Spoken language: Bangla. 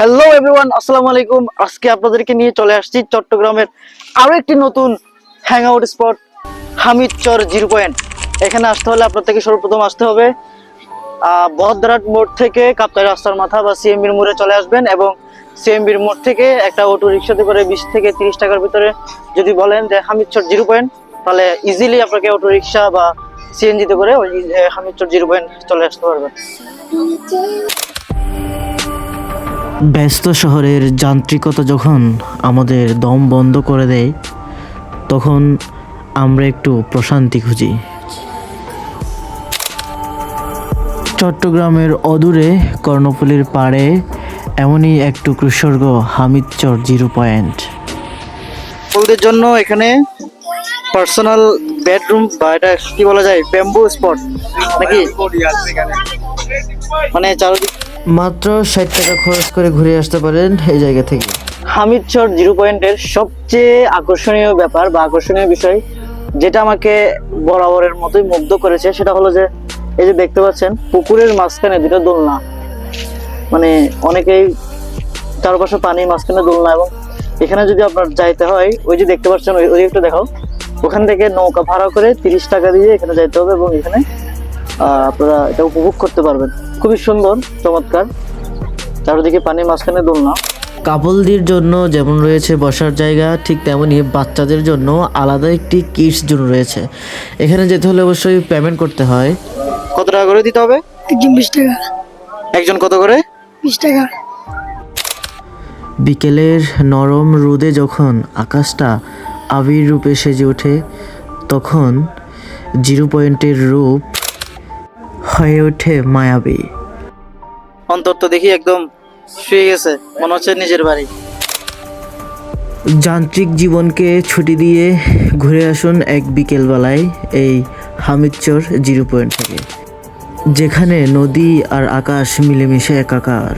হ্যালো এভরিওয়ান, আসসালামু আলাইকুম। আজকে আপনাদেরকে নিয়ে চলে আসছি চট্টগ্রামের আরো একটি নতুন hang out spot Hamidchar 0 point. এখানে আসতে হলে আপনার থেকে সর্বপ্রথম আসতে হবে বহদ্দারহাট মোড় থেকে কাপ্তাই রাস্তার মাথা বা সিএমবির মোড়ে চলে আসবেন, এবং সিএমবির মোড় থেকে একটা অটো রিক্সাতে করে 20 থেকে 30 টাকার ভিতরে যদি বলেন যে হামিদচর 0 পয়েন্ট, তাহলে ইজিলি আপনাকে অটো রিক্সা বা সিএনজিতে করে ওই হামিদচর 0 পয়েন্ট চলে আসতে পারবেন। ব্যস্ত শহরের যান্ত্রিকতা যখন আমাদের দম বন্ধ করে দেয়, তখন আমরা একটু প্রশান্তি খুঁজি। চট্টগ্রামের অদূরে কর্ণফুলীর পাড়ে এমনই এক টুকরো স্বর্গ হামিদচর 0 পয়েন্ট। ওদের জন্য এখানে পার্সোনাল বেডরুম বা এটা কি বলা যায়, ব্যাম্বু স্পট নাকি, মানে চারদিক মাত্র 60 টাকা খরচ করে ঘুরে আসতে পারেন এই জায়গা থেকে। হামিদচর 0 পয়েন্টের সবচেয়ে আকর্ষণীয় ব্যাপার বা আকর্ষণীয় বিষয় যেটা আমাকে বরাবরের মতোই মুগ্ধ করেছে, সেটা হলো যে এই যে দেখতে পাচ্ছেন পুকুরের মাঝখানে দুটো দোলনা, মানে অনেকেই চারপাশে পানি, মাঝখানে দোলনা, এবং এখানে যদি আপনার যাইতে হয় ওই যে দেখতে পাচ্ছেন ওই একটু দেখাও, ওখান থেকে নৌকা ভাড়া করে 30 টাকা দিয়ে এখানে যাইতে হবে, এবং এখানে আপনারা এটা উপভোগ করতে পারবেন। খুবই সুন্দর, চমৎকার, চারদিকে পানি, মাঝখানে দোলনা। কাপলদের জন্য যেমন রয়েছে বসার জায়গা, ঠিক তেমনি বাচ্চাদের জন্য আলাদা একটি কিডস জোন রয়েছে। এখানে যেতে হলে অবশ্যই পেমেন্ট করতে হয়। কত টাকা করে দিতে হবে? একজন 20 টাকা। একজন কত করে? 20 টাকা। বিকেলের নরম রোদে যখন আকাশটা আবির রূপে সেজে ওঠে, তখন 0 পয়েন্টের রূপ হয়ে ওঠে মায়াবী। অন্তর তো দেখি একদম শুয়ে গেছে, মনে হচ্ছে নিজের বাড়ি। যান্ত্রিক জীবনকে ছুটি দিয়ে ঘুরে আসুন এক বিকেলবেলায় এই হামিদচর 0 পয়েন্ট থেকে, যেখানে নদী আর আকাশ মিলেমিশে একাকার।